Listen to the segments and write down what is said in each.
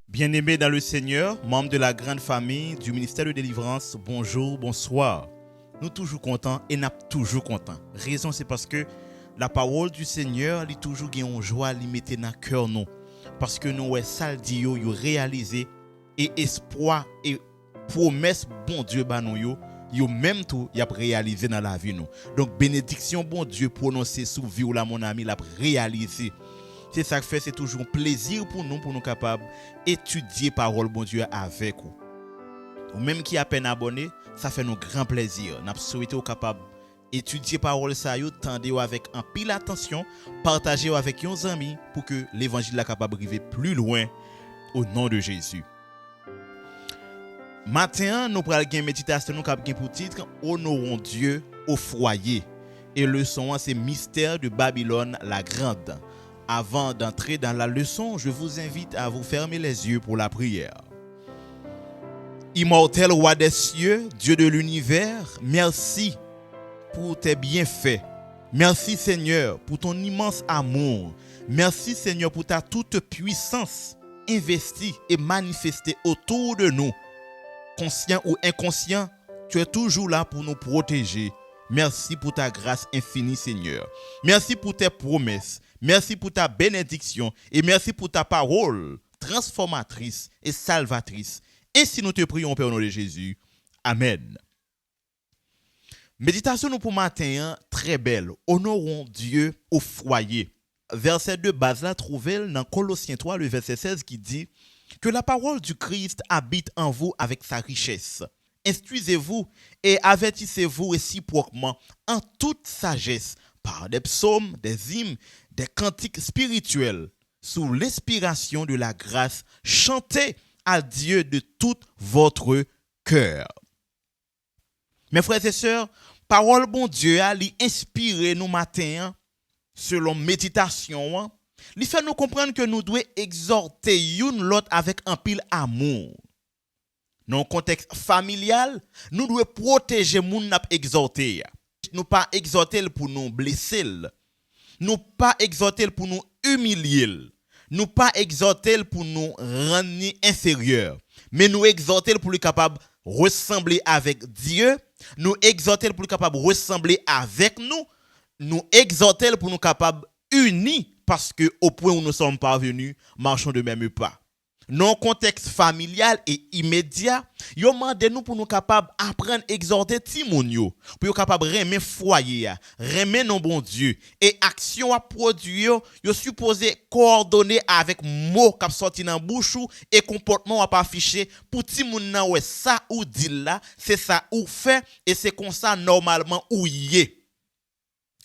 Bien-aimés dans le Seigneur, membres de la grande famille du ministère de délivrance, bonjour, bonsoir. Nous toujours contents et n'a toujours contents. Raison c'est parce que la parole du Seigneur est toujours une joie li mette dans cœur nous parce que nous ça dit yo réalisé et espoir et promesse bon Dieu ba nous yo même tout y a réalisé dans la vie nous. Donc bénédiction bon Dieu prononcée sous vie ou là mon ami l'a réalisé. C'est ça que fait, c'est toujours un plaisir pour nous capables d'étudier parole bon Dieu avec vous. Ou même qui a peine abonné, ça fait nous grand plaisir. Nous souhaitons capable étudier parole ça yo, tendez avec un pile attention, partager avec vos amis pour que l'évangile soit capable d'arriver plus loin au nom de Jésus. Matin, nous prenons une méditation nous cap pour titre Honorons Dieu au foyer. Et le son c'est Mystère de Babylone la grande. Avant d'entrer dans la leçon, je vous invite à vous fermer les yeux pour la prière. Immortel roi des cieux, Dieu de l'univers, merci pour tes bienfaits. Merci Seigneur pour ton immense amour. Merci Seigneur pour ta toute puissance investie et manifestée autour de nous. Conscient ou inconscient, tu es toujours là pour nous protéger. Merci pour ta grâce infinie Seigneur. Merci pour tes promesses. Merci pour ta bénédiction et merci pour ta parole transformatrice et salvatrice. Ainsi nous te prions, Père au nom de Jésus. Amen. Méditation nous pour matin très belle. Honorons Dieu au foyer. Verset de base là trouvé dans Colossiens 3 le verset 16 qui dit que la parole du Christ habite en vous avec sa richesse. Instruisez-vous et avertissez-vous réciproquement en toute sagesse par des psaumes, des hymnes, des cantiques spirituels, sous l'inspiration de la grâce, chantez à Dieu de tout votre cœur. Mes frères et sœurs, parole bon Dieu a li inspiré nous matin selon méditation, li fait nous comprendre que nous devons exhorter une l'autre avec un pile amour. Dans le contexte familial, nous devons protéger moun n'a exhorter. Nous pas exhorter pour nous blesser. Nous pas exhorter pour nous humilier. Nous pas exhorter pour nous rendre inférieurs. Mais nous exhorter pour être capable de ressembler avec Dieu. Nous exhorter pour être capable de ressembler avec nous. Nous exhorter pour nous capables unis parce que au point où nous sommes parvenus, marchons de même pas. Dans contexte familial et immédiat, yo mande nous pour nous capable apprendre exhorter ti moun yo, pour yo capable remer foyer, remer non bon Dieu et action à produire, yo supposé coordonner avec mots qui sorti dans bouche et comportement à pas afficher pour ti moun nan ouais ça ou dit là, c'est ça ou fait et c'est comme ça normalement ou yé.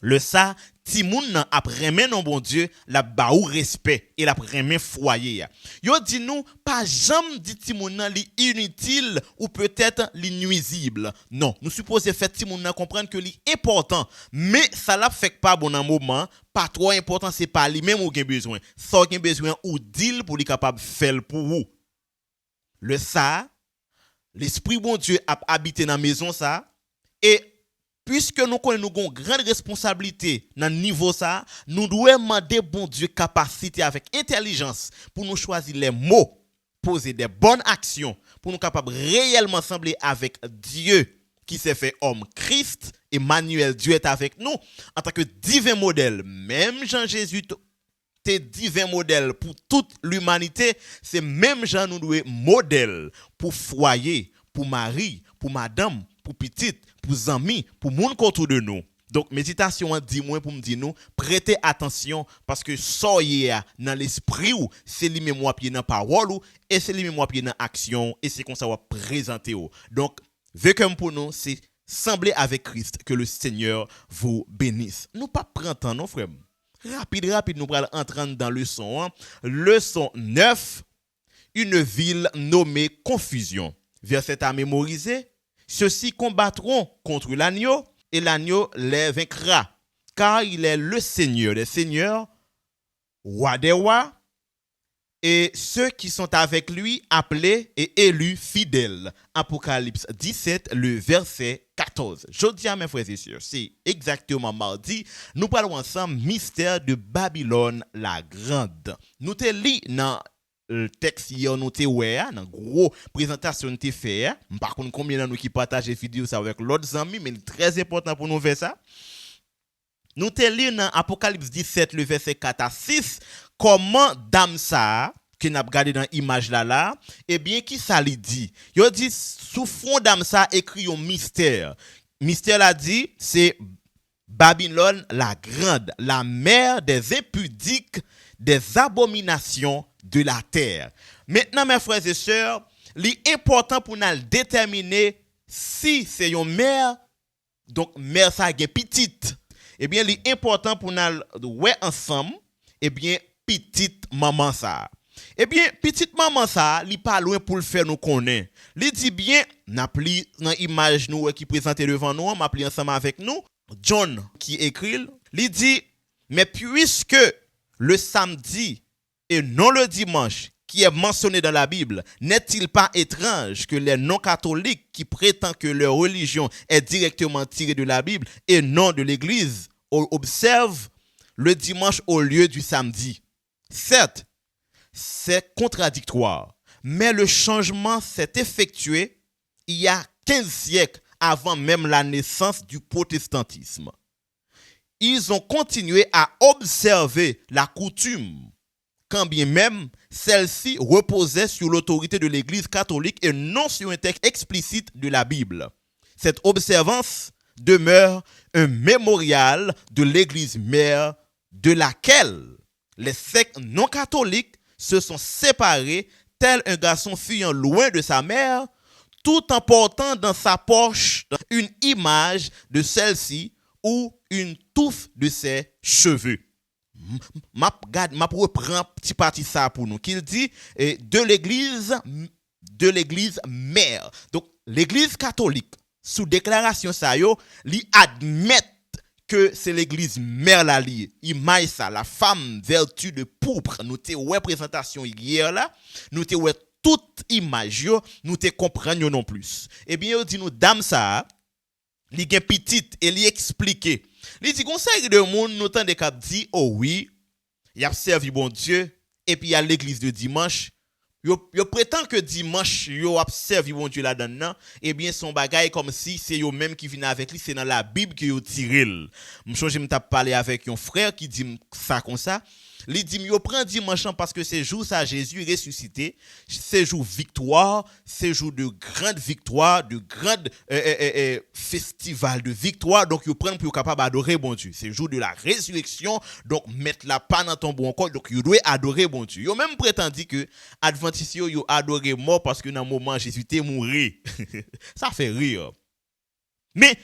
Le ça ti moun nan après men non bon Dieu la ba ou respect et la remen foyer. Yo dit nous pas jamais dit ti moun nan li inutile ou peut-être li nuisible. Non, nous supposons faire ti moun nan comprendre que li important, mais ça la fait pas bon en moment, pas trop important c'est pas lui même ou gen besoin. Ça gen besoin ou deal pour li capable faire pour vous. Le ça l'esprit bon Dieu a habité dans maison ça et puisque nous connaissons une grande responsabilité dans le niveau ça, nous devons demander bon Dieu capacité avec intelligence pour nous choisir les mots, poser des bonnes actions pour nous capables réellement sembler avec Dieu qui s'est fait homme Christ. Emmanuel, Dieu est avec nous en tant que divin modèle. Même Jean-Jésus t'es divin modèle pour toute l'humanité, c'est même Jean nous devons modèle pour foyer, pour mari, pour madame, pour petite, pour amis, pour moun autour de nous. Donc méditation dit moi pour me dire nous prêtez attention parce que soyez dans l'esprit ou c'est lui même moi pied dans parole ou et c'est lui même moi pied dans action et c'est comme ça va présenter ou. Donc vécu pour nous c'est sembler avec Christ, que le Seigneur vous bénisse. Nous pas prendre temps non frère. Rapide nous allons entrer dans le leçon. Leçon 9, une ville nommée confusion. Verset à mémoriser. Ceux-ci combattront contre l'agneau et l'agneau les vaincra, car il est le Seigneur des seigneurs, roi des rois, et ceux qui sont avec lui appelés et élus fidèles. Apocalypse 17, le verset 14. Je dis à mes frères et sœurs, c'est exactement mardi, nous parlons ensemble mystère de Babylone la Grande. Nous te lis dans le texte hier, nous te ouais, dans gros présentation nous te fait. Par contre, combien de nous qui partagent vidéo ça avec l'autre amis, mais c'est très important pour nous faire ça. Nous te lis dans Apocalypse 17, le verset 4 à 6, comment dame ça, que n'a regardé dans l'image là, eh bien, qui ça lui dit? Il dit, sous fond dame ça, écrit un mystère. Mystère là dit, c'est Babylone la Grande, la mère des impudiques, des abominations de la terre. Maintenant, mes frères et sœurs, l'important pour nous déterminer si c'est une mère, donc mère ça est petite. Eh bien, l'important pour nous ouais ensemble, eh bien, petite maman ça. Eh bien, petite maman ça, li pas loin pour le faire nous connaître. Li dit bien, n'appli dans image nous qui présente devant nous, m'appli ensemble avec nous, John qui écrit, li dit mais puisque le samedi et non le dimanche qui est mentionné dans la Bible, n'est-il pas étrange que les non-catholiques qui prétendent que leur religion est directement tirée de la Bible et non de l'Église observent le dimanche au lieu du samedi? Certes, c'est contradictoire, mais le changement s'est effectué il y a 15 siècles avant même la naissance du protestantisme. Ils ont continué à observer la coutume, quand bien même celle-ci reposait sur l'autorité de l'Église catholique et non sur un texte explicite de la Bible. Cette observance demeure un mémorial de l'Église mère de laquelle les sectes non catholiques se sont séparés tel un garçon fuyant loin de sa mère, tout en portant dans sa poche une image de celle-ci ou une touffe de ses cheveux. Ma reprend petit parti ça pour nous qu'il dit de l'église mère. Donc l'église catholique sous déclaration ça yo li admet que c'est l'église mère la li. Image ça la femme vertu de pourpre. Nous te représentation hier là, nous te ouais toute image yo, nous te comprendre non plus. Eh bien yo dit nous dame ça li gen petite et li expliquer. Li dit conseil de monde nous tande cap dit oh oui, y a servi bon Dieu et puis il y a l'église de dimanche. Yo prétend que dimanche yo a servi bon Dieu là-dedans, eh bien son bagage comme si c'est yo même qui vient avec lui, c'est dans la Bible que yo tiré. M'chonge m't'a parlé avec un frère qui dit ça comme ça. Il dit yo prend dimanche parce que c'est jour ça Jésus ressuscité, c'est jour victoire, c'est jour de grande victoire, de grande festival de victoire, donc yo prend pour capable adorer bon Dieu. C'est jour de la résurrection, donc mettre la pas dans ton bon corps, donc yo doit adorer bon Dieu. Yo même prétendu que adventiste yo adorer mort parce que dans moment Jésus était mouru. Ça fait rire. Mais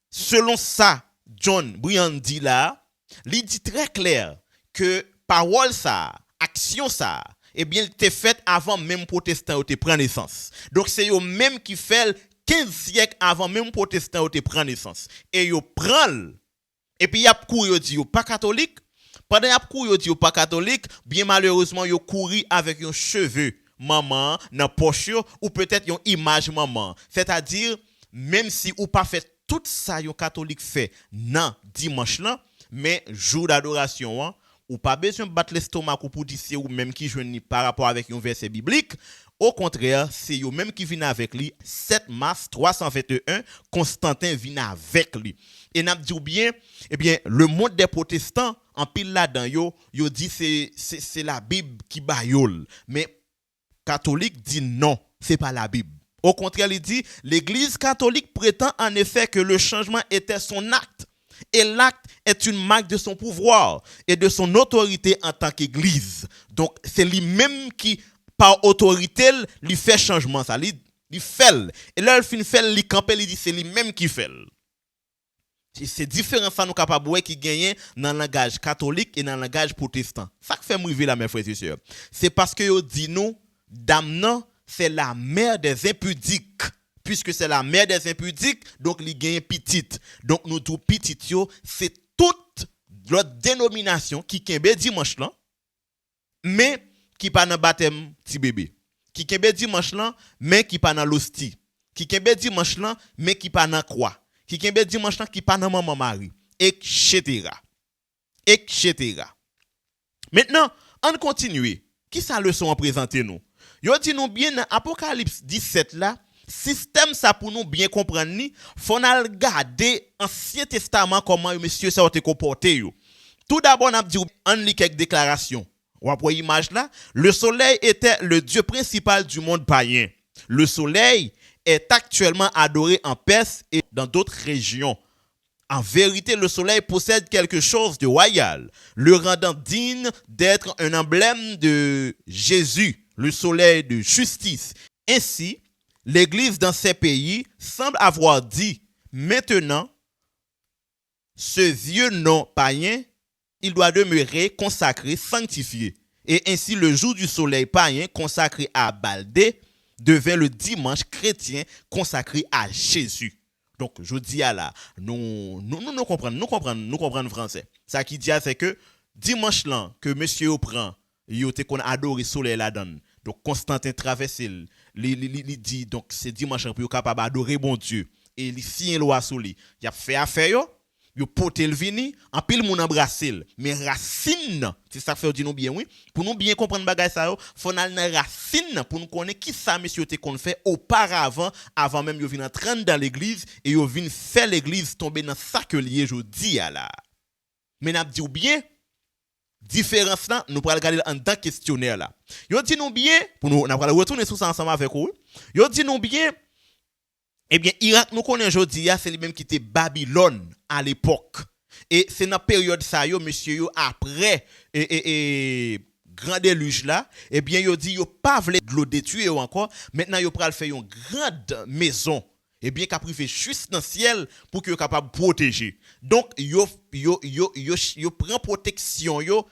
selon ça, John Briand dit là, il dit très clair que parole ça, action ça, eh bien, t'est faite avant même protestant te prend naissance. Donc, c'est eux même qui fait 15 siècles avant même protestant te prend naissance. Et yo prend, et puis y a couru yo dit yo pas catholique. Pendant y a couru yo dit yo pas catholique, bien malheureusement yo couru avec un cheveu maman dans poche ou peut-être une image maman. C'est-à-dire même si ou pas fait tout ça yo catholique fait nan dimanche là, mais jour d'adoration hein, ou pas besoin de battre l'estomac pour dire c'est ou même qui joue par rapport avec un verset biblique. Au contraire, c'est eux même qui viennent avec lui. 7 mars 321, Constantin vient avec lui. Et n'a dit bien, eh bien, le monde des protestants, en pile là-dedans, yo dit c'est la Bible qui baïole. Mais catholique dit non, c'est pas la Bible. Au contraire, il dit, l'Église catholique prétend en effet que le changement était son acte. Et l'acte est une marque de son pouvoir et de son autorité en tant qu'Église. Donc, c'est lui-même qui, par autorité, lui fait changement. Ça, lui fait. Et là, il fait, il campe, il dit, c'est lui-même qui fait. C'est différent, ça, nous capables qui gagne dans le langage catholique et dans le langage protestant. Ça fait mourir là, mes frères et sœurs. C'est parce que yo dit nous, dame c'est la mère des impudiques. Puisque c'est la mère des impudiques, donc il gagne petite. Donc nous tout petit yo, c'est toute l'autre dénomination qui kembe dimanche là, mais qui pas dans baptême petit bébé. Qui kembe dimanche là, mais qui pas dans l'hostie. Qui kembe dimanche là, mais qui pas dans croix. Qui kembe dimanche là, qui pas dans maman Marie, etc. etc. Maintenant, on continue. Qui sa leçon à présenter nous? Yo dit nous bien dans Apocalypse 17 là, système ça pour nous bien comprendre ni, faut nous regarder Ancien Testament comment monsieur ça été comporté yo. Tout d'abord on a dit on lit quelques déclarations. On voit image là, le soleil était le dieu principal du monde païen. Le soleil est actuellement adoré en Perse et dans d'autres régions. En vérité, le soleil possède quelque chose de royal, le rendant digne d'être un emblème de Jésus, le soleil de justice. Ainsi, l'Église dans ces pays semble avoir dit, maintenant, ce vieux nom païen, il doit demeurer consacré, sanctifié. Et ainsi, le jour du soleil païen consacré à Baldé devint le dimanche chrétien consacré à Jésus. Donc, je dis à là, nous comprenons français. Ça qui dit, c'est que dimanche là, que monsieur prend, il a qu'on adore le soleil là-dedans. Donc, Constantin traverse, il dit, donc, c'est dimanche pour capable d'adorer bon Dieu. Et il signe loi sur lui. Il a fait affaire, yo pote le vini, en pile moun embrasser, mais racine, c'est ça fait dit nous bien oui, pour nous bien comprendre bagay ça yo, faut nan racine pour nous connaître qui ça monsieur te kon fait auparavant avant même yo vinn entrer dans l'église et yo vinn faire l'église tomber dans ça que lié jodi a là. Mais n'a dit ou bien différence là, nous pral regarder en dans questionnaire là. Yo dit nous bien pour nous n'a pral retourner sur ça ensemble avec vous. Yo dit nous bien eh bien, Irak, nous connaissons aujourd'hui, c'est lui-même qui était Babylone à l'époque. Et c'est dans la période ça, monsieur, après, grand déluge là, eh bien, il dit, pas voulu de l'eau détruire encore, maintenant, il pral faire une grande maison, eh bien, qu'a privé juste dans le ciel pour qu'il soit capable de protéger. Donc, yo prend protection, yo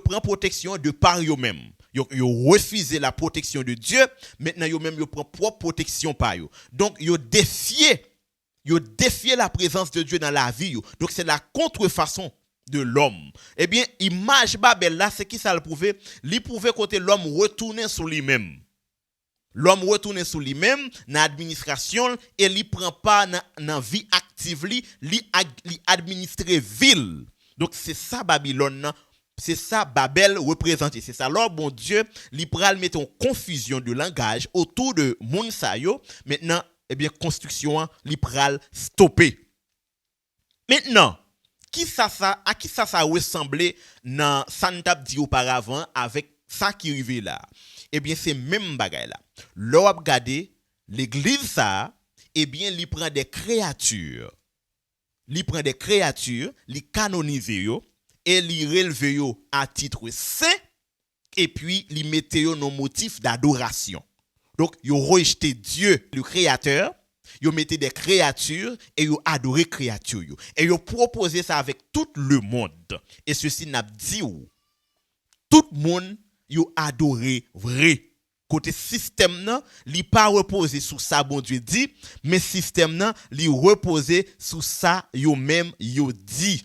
prend protection de par eux-mêmes. Yo refusé la protection de Dieu, maintenant yo même yo prend propre protection par yo. Donc yo défié la présence de Dieu dans la vie yo. Donc c'est la contrefaçon de l'homme. Eh bien, image Babel là, c'est qui ça le prouver? Li prouver côté l'homme retourner sur lui-même. L'homme retourner sur lui-même dans l'administration et li prend pas dans vie active li administrer ville. Donc c'est ça Babylone. C'est ça Babel représenté. C'est ça alors bon Dieu, li pral mettre en confusion de langage autour de moun sa yo. Maintenant, eh bien construction li pral stopper. Maintenant, à qui ça ressemblait dans Santap dit auparavant avec ça qui arrivé là. Eh bien c'est même bagay là. L'on a regardé l'église ça, eh bien li prend des créatures. Li canonise yo. Et li releve yo à titre saint et puis li mette yo nos motifs d'adoration. Donc yo rejeté Dieu le créateur, yo mette des créatures et yo adoré créatures yo. Et yo proposé ça avec tout le monde. Et ceci n'a dit ou tout le monde yo adoré vrai. Côté système nan, li pas reposer sur ça bon Dieu dit, mais système nan li reposer sur ça yo même yo dit.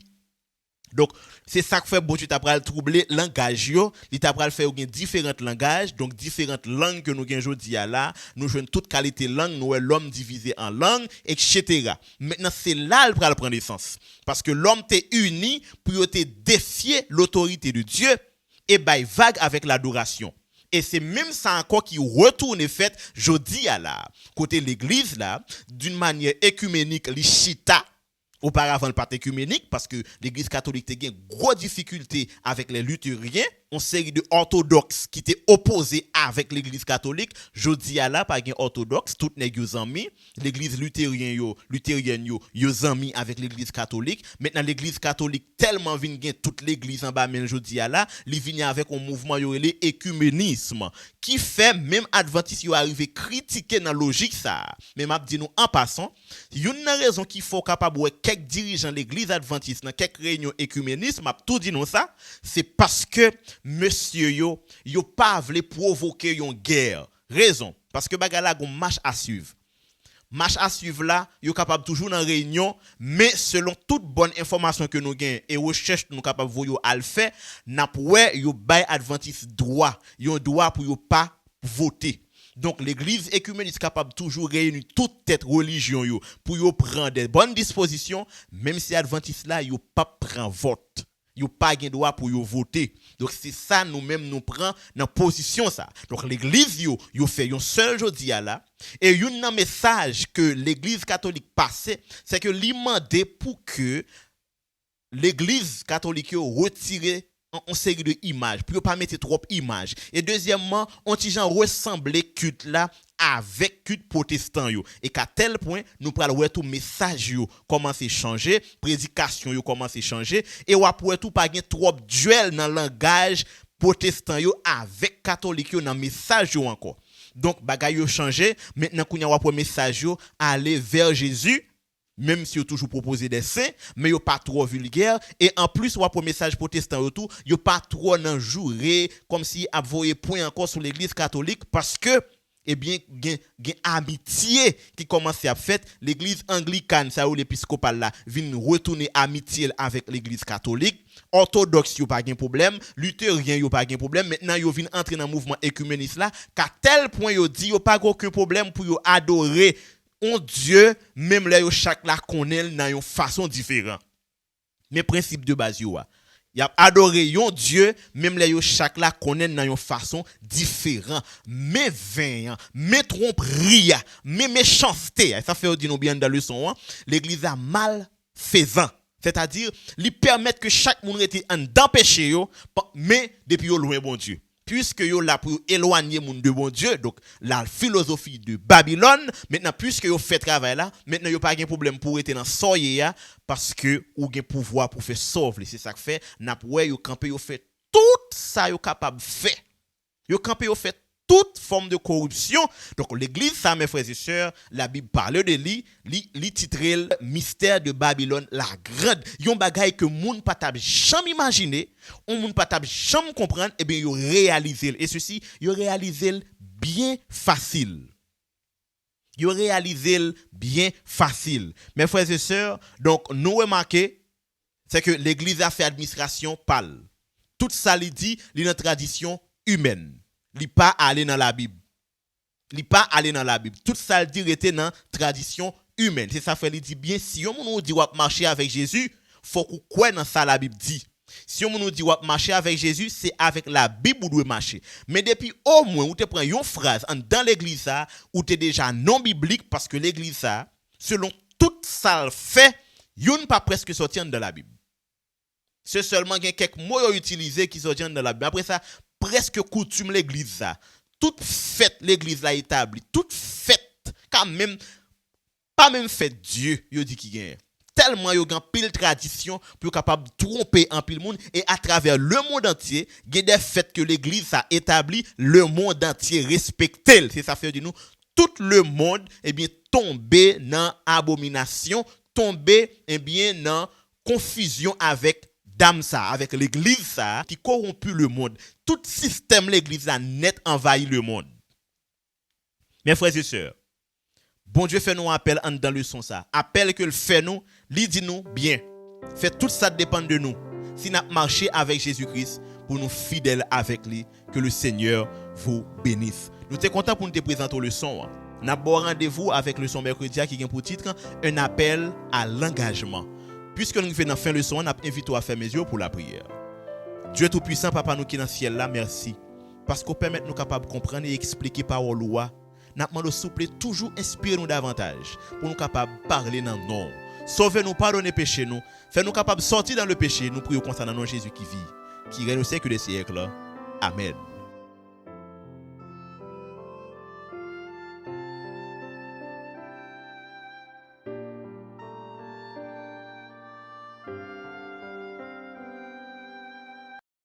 Donc c'est ça que fait bon Dieu t'a pral troubler langage yo, il t'a pral faire différents langages, donc différentes langues que nous gagne jodi a là, nous joignent toute qualité langue, nous l'homme divisé en langues etc. Maintenant c'est là le pral prendre sens parce que l'homme t'est uni pour te défier l'autorité de Dieu et bail vague avec l'adoration. Et c'est même ça encore qui retourne fait jodi a là, côté l'église là, d'une manière écuménique li chita. Auparavant, le parti écuménique, parce que l'église catholique a eu une grosse difficulté avec les luthériens, une série de orthodoxes qui étaient opposés avec l'église catholique. Jodi a là, pas gen orthodoxe, tout nèg yo zanmi. L'église luthérienne yo zanmi avec l'église catholique. Maintenant, l'église catholique tellement vinn gen toute l'église en bas, mais jodi a là, li vinn avec un mouvement yo relé écuménisme, qui fait même adventiste yo arrivé critiquer dans logique ça. Mais m'a dit nous en passant, une raison qu'il faut capable quelques dirigeants de l'église adventiste dans quelques réunions écuménisme m'a tout dit non ça, c'est parce que monsieur yo pas voulu provoquer une guerre. Raison parce que bagala gon marche à suivre. marche à suivre là, yo capable toujours dans réunion, mais selon toute bonne information que nous gagnons et recherche nous capable voyo à le faire, n'a poué yo bay adventiste droit, yo droit pour yo pas voter. Donc l'église écuméniste capable toujours réunir toute tête religion yo pour yo prendre des bonnes dispositions, même si adventiste là yo pas prend vote. Yo pas gen droit pour yo voter. Donc c'est ça nous-mêmes nous prend dans position ça. Donc l'église yo fait un seul jodi là et un message que l'église catholique passait, c'est que li mandé pour que l'église catholique yo retire en série de images pour pas mettre trop images. Et deuxièmement, on ti gens ressembler culte là avec culte protestant yo et qu'à tel point nous pral ouais tout message yo commence à changer, prédication yo commence à changer et ou après tout pas gen trop duel dans langage protestant yo avec catholique yo dans message yo encore. Donc bagay yo changer, maintenant kounya ou après message yo aller vers Jésus. Même si vous toujours proposé des saints, mais vous pas trop vulgaire et en plus ou pour message protestant autour, vous pas trop nan jouer comme si a voyé point encore sur l'église catholique parce que eh bien gen amitié qui commence à faire l'église anglicane ça ou l'épiscopal là vient retourner amitié avec l'église catholique, orthodoxe yo pas gen problème, luthérien yo pas gen problème, maintenant yo vient entrer dans mouvement écuméniste là qu'à tel point yo dit yo pas aucun problème pour yo adorer on Dieu même là yo chaque la connaît dans une façon différente. Mais principe de base yo y a adoré yon Dieu même là yo chaque la connaît dans une façon différente. Mais vain, mais tromperie, mais méchanceté, ça fait dire nous bien dans le leçon l'église a mal faisant. C'est-à-dire lui permettre que chaque monde rete en d'empêcher yo mais depuis yo loin bon Dieu. Puisque yo là pour éloigner moun de bon Dieu, donc la philosophie de Babylone, maintenant puisque yo fait travail là, maintenant yo pas de problème pour être dans soye parce que ou gen pouvoir pour faire sauver, c'est ça que fait n'a pour yo camper yo fait tout ça yo capable faire. Yo camper yo fait toute forme de corruption. Donc l'église ça mes frères et sœurs, la Bible parle de li titré mystère de Babylone la grande. Yon bagay que moun pa t'a jamais imaginer, on moun pa t'a jamais comprendre et bien yo réaliser et ceci yo réaliser bien facile. Yo réaliser bien facile. Mes frères et sœurs, donc nous remarquer c'est que l'église a fait administration pâle. Tout ça li dit li dans tradition humaine. Li pas aller dans la Bible. Li pas aller dans la Bible. Tout ça dit était dans tradition humaine. C'est ça fait li dit bien si on nous dit ou marcher avec Jésus, faut qu'on croit dans ça la Bible dit. Si on nous dit ou marcher avec Jésus, c'est avec la Bible ou doit marcher. Mais depuis au moins ou te prend une phrase dans l'église ça ou t'es déjà non biblique parce que l'église ça selon tout ça fait, yon pas presque sorti dans la Bible. C'est seulement quelques mots utilisés qui sortent dans la Bible. Après ça presque coutume l'église ça toute fête l'église là établie toute fête quand même pas même fête Dieu yo dit qui gagne tellement yo gan pile tradition pour capable tromper en pile monde et à travers le monde entier il y a des fêtes que l'église a établi le monde entier respecte c'est ça fait de nous tout le monde eh bien tomber dans abomination tomber eh bien dans confusion avec dame ça avec l'église ça qui corrompt le monde tout système l'église a net envahi le monde. Mes frères et sœurs, bon Dieu fait nous appel en dans le son ça appel que le fait nous li dit nous bien fait tout ça dépend de nous si n'a marché avec Jésus-Christ pour nous fidèles avec lui que le Seigneur vous bénisse. Nous sommes contents pour nous te présenter le son. N'a bon rendez-vous avec le son mercredi qui a pour titre un appel à l'engagement. Puisque nous faisons fin de son, on a invité à faire mes yeux pour la prière. Dieu Tout-Puissant, Papa nous qui est dans le ciel là, merci. Parce qu'on permet nous capables de comprendre et expliquer par la loi. Nous demandons s'il vous plaît toujours inspirer nous davantage pour nous capables de parler dans le nom. Sauvez-nous, pardonnez péché nous. Fais-nous capables de sortir dans le péché. Nous prions concernant Jésus qui vit, qui règne au siècle des siècles. Amen.